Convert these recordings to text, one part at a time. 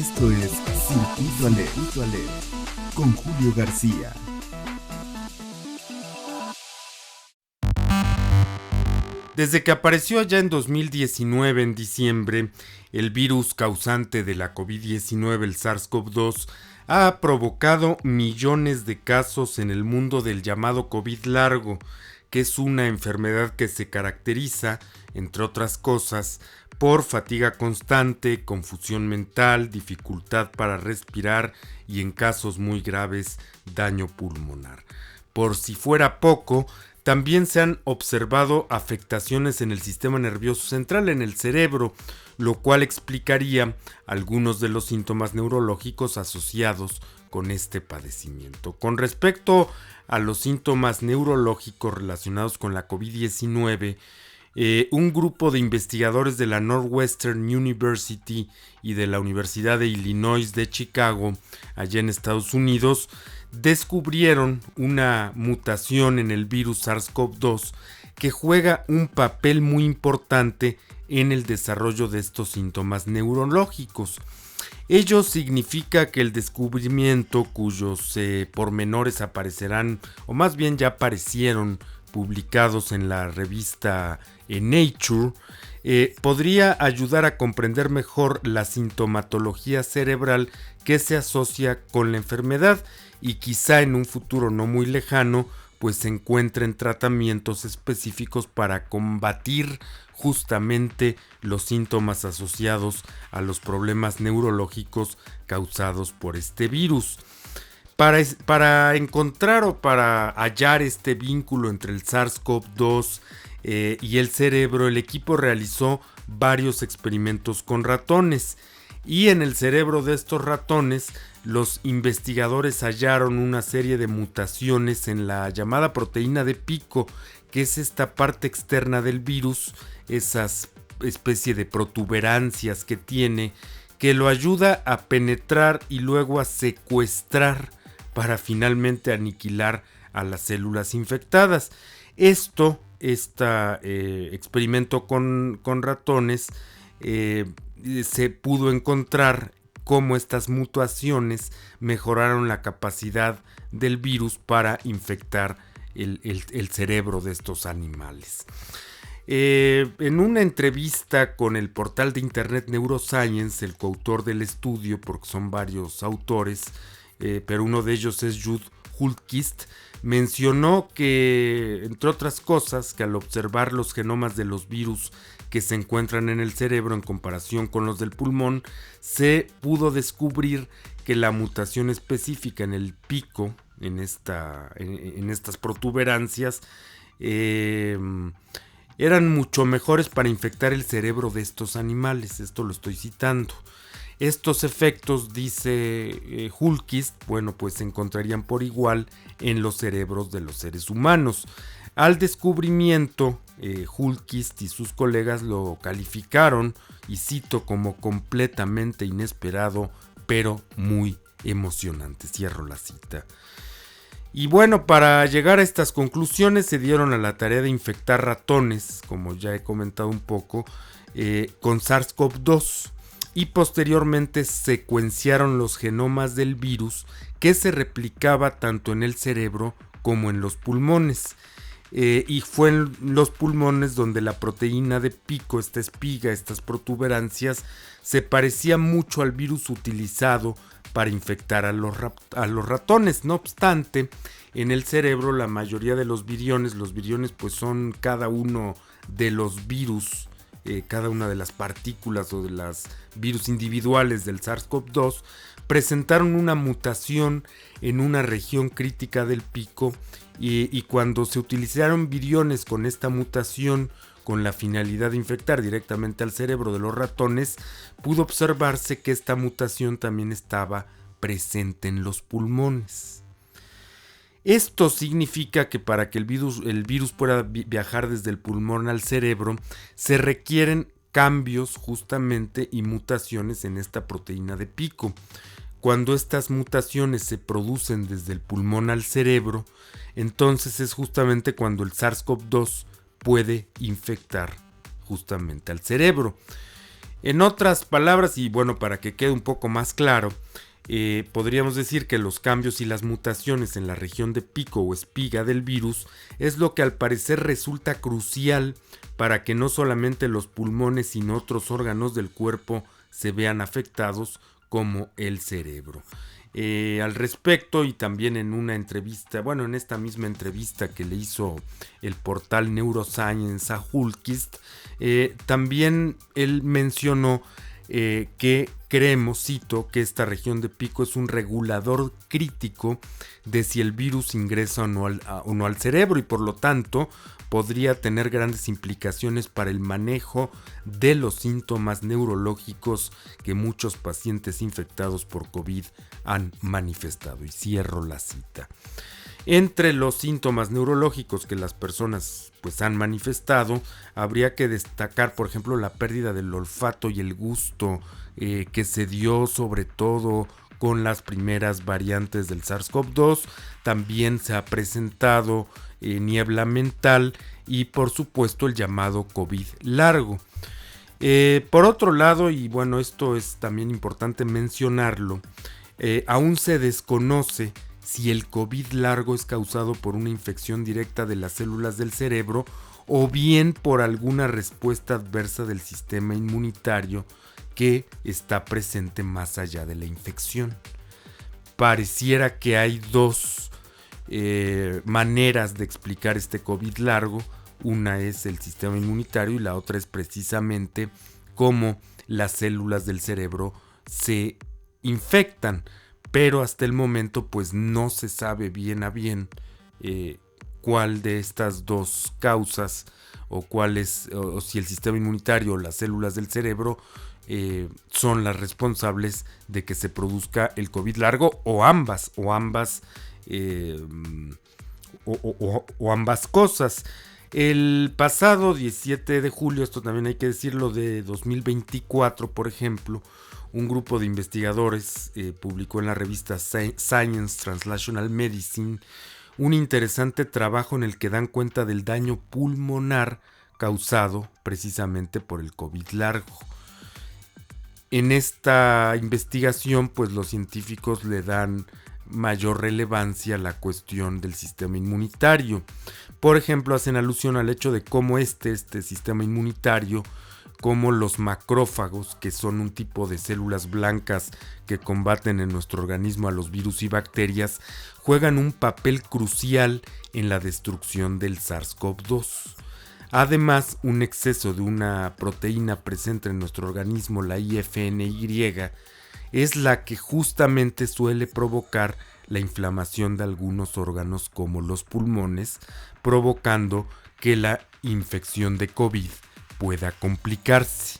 Esto es Circuito Alert con Julio García. Desde que apareció allá en 2019, en diciembre, el virus causante de la COVID-19, el SARS-CoV-2, ha provocado millones de casos en el mundo del llamado COVID largo, que es una enfermedad que se caracteriza, entre otras cosas, por fatiga constante, confusión mental, dificultad para respirar y, en casos muy graves, daño pulmonar. Por si fuera poco, también se han observado afectaciones en el sistema nervioso central, en el cerebro, lo cual explicaría algunos de los síntomas neurológicos asociados con este padecimiento. Con respecto a los síntomas neurológicos relacionados con la COVID-19, un grupo de investigadores de la Northwestern University y de la Universidad de Illinois de Chicago, allá en Estados Unidos, descubrieron una mutación en el virus SARS-CoV-2 que juega un papel muy importante en el desarrollo de estos síntomas neurológicos. Ello significa que el descubrimiento, cuyos pormenores aparecerán, o más bien ya aparecieron publicados en la revista Nature, podría ayudar a comprender mejor la sintomatología cerebral que se asocia con la enfermedad y quizá en un futuro no muy lejano pues se encuentren tratamientos específicos para combatir justamente los síntomas asociados a los problemas neurológicos causados por este virus. Para encontrar o para hallar este vínculo entre el SARS-CoV-2 y el cerebro, el equipo realizó varios experimentos con ratones. Y en el cerebro de estos ratones, los investigadores hallaron una serie de mutaciones en la llamada proteína de pico, que es esta parte externa del virus, esas especie de protuberancias que tiene, que lo ayuda a penetrar y luego a secuestrar para finalmente aniquilar a las células infectadas. Este experimento con ratones se pudo encontrar cómo estas mutaciones mejoraron la capacidad del virus para infectar el cerebro de estos animales. En una entrevista con el portal de internet Neuroscience, el coautor del estudio, porque son varios autores, pero uno de ellos es Judd Hultquist, mencionó que, entre otras cosas, que al observar los genomas de los virus que se encuentran en el cerebro en comparación con los del pulmón, se pudo descubrir que la mutación específica en el pico, en estas protuberancias, eran mucho mejores para infectar el cerebro de estos animales. Esto lo estoy citando. Estos efectos, dice Hultquist, pues se encontrarían por igual en los cerebros de los seres humanos. Al descubrimiento, Hultquist y sus colegas lo calificaron, y cito, como completamente inesperado, pero muy emocionante. Cierro la cita. Y bueno, para llegar a estas conclusiones se dieron a la tarea de infectar ratones, como ya he comentado un poco, con SARS-CoV-2. Y posteriormente secuenciaron los genomas del virus que se replicaba tanto en el cerebro como en los pulmones. Y fue en los pulmones donde la proteína de pico, esta espiga, estas protuberancias, se parecía mucho al virus utilizado para infectar a los ratones. No obstante, en el cerebro la mayoría de los viriones pues son cada uno de los virus, cada una de las partículas o de las virus individuales del SARS-CoV-2 presentaron una mutación en una región crítica del pico, y cuando se utilizaron viriones con esta mutación con la finalidad de infectar directamente al cerebro de los ratones, pudo observarse que esta mutación también estaba presente en los pulmones. Esto significa que para que el virus pueda viajar desde el pulmón al cerebro, se requieren cambios justamente y mutaciones en esta proteína de pico. Cuando estas mutaciones se producen desde el pulmón al cerebro, entonces es justamente cuando el SARS-CoV-2 puede infectar justamente al cerebro. En otras palabras, y bueno, para que quede un poco más claro, podríamos decir que los cambios y las mutaciones en la región de pico o espiga del virus es lo que al parecer resulta crucial para que no solamente los pulmones sino otros órganos del cuerpo se vean afectados como el cerebro. Al respecto, y también en una entrevista, bueno, en esta misma entrevista que le hizo el portal Neuroscience a Hultquist, también él mencionó que creemos, cito, que esta región de pico es un regulador crítico de si el virus ingresa o no al cerebro, y por lo tanto podría tener grandes implicaciones para el manejo de los síntomas neurológicos que muchos pacientes infectados por COVID han manifestado. Y cierro la cita. Entre los síntomas neurológicos que las personas pues han manifestado, habría que destacar, por ejemplo, la pérdida del olfato y el gusto, que se dio sobre todo con las primeras variantes del SARS-CoV-2. También se ha presentado niebla mental y por supuesto el llamado COVID largo. Por otro lado, y bueno, esto es también importante mencionarlo, aún se desconoce si el COVID largo es causado por una infección directa de las células del cerebro o bien por alguna respuesta adversa del sistema inmunitario que está presente más allá de la infección. Pareciera que hay dos maneras de explicar este COVID largo. Una es el sistema inmunitario y la otra es precisamente cómo las células del cerebro se infectan. Pero hasta el momento pues no se sabe bien a bien cuál de estas dos causas o si el sistema inmunitario o las células del cerebro son las responsables de que se produzca el COVID largo o ambas cosas. El pasado 17 de julio, esto también hay que decirlo, de 2024, por ejemplo, un grupo de investigadores publicó en la revista Science Translational Medicine un interesante trabajo en el que dan cuenta del daño pulmonar causado precisamente por el COVID largo. En esta investigación, pues los científicos le dan mayor relevancia a la cuestión del sistema inmunitario. Por ejemplo, hacen alusión al hecho de cómo este sistema inmunitario, como los macrófagos, que son un tipo de células blancas que combaten en nuestro organismo a los virus y bacterias, juegan un papel crucial en la destrucción del SARS-CoV-2. Además, un exceso de una proteína presente en nuestro organismo, la IFNY, es la que justamente suele provocar la inflamación de algunos órganos como los pulmones, provocando que la infección de COVID pueda complicarse.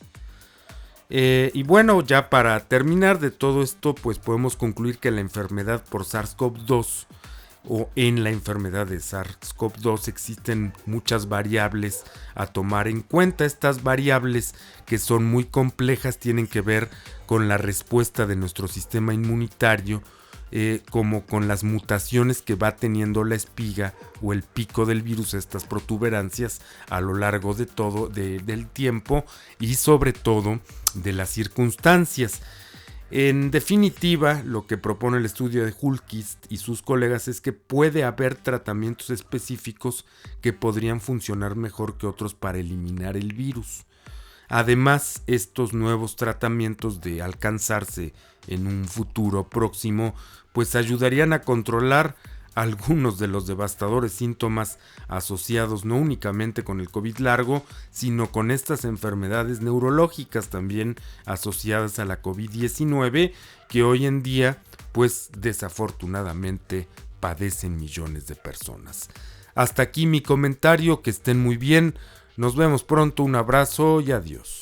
Y bueno, ya para terminar de todo esto, pues podemos concluir que la enfermedad por SARS-CoV-2 o en la enfermedad de SARS-CoV-2 existen muchas variables a tomar en cuenta. Estas variables, que son muy complejas, tienen que ver con la respuesta de nuestro sistema inmunitario, como con las mutaciones que va teniendo la espiga o el pico del virus, estas protuberancias a lo largo de todo del tiempo y sobre todo de las circunstancias. En definitiva, lo que propone el estudio de Hultquist y sus colegas es que puede haber tratamientos específicos que podrían funcionar mejor que otros para eliminar el virus. Además, estos nuevos tratamientos, de alcanzarse en un futuro próximo, pues ayudarían a controlar algunos de los devastadores síntomas asociados no únicamente con el COVID largo, sino con estas enfermedades neurológicas también asociadas a la COVID-19, que hoy en día, pues desafortunadamente, padecen millones de personas. Hasta aquí mi comentario, que estén muy bien, nos vemos pronto, un abrazo y adiós.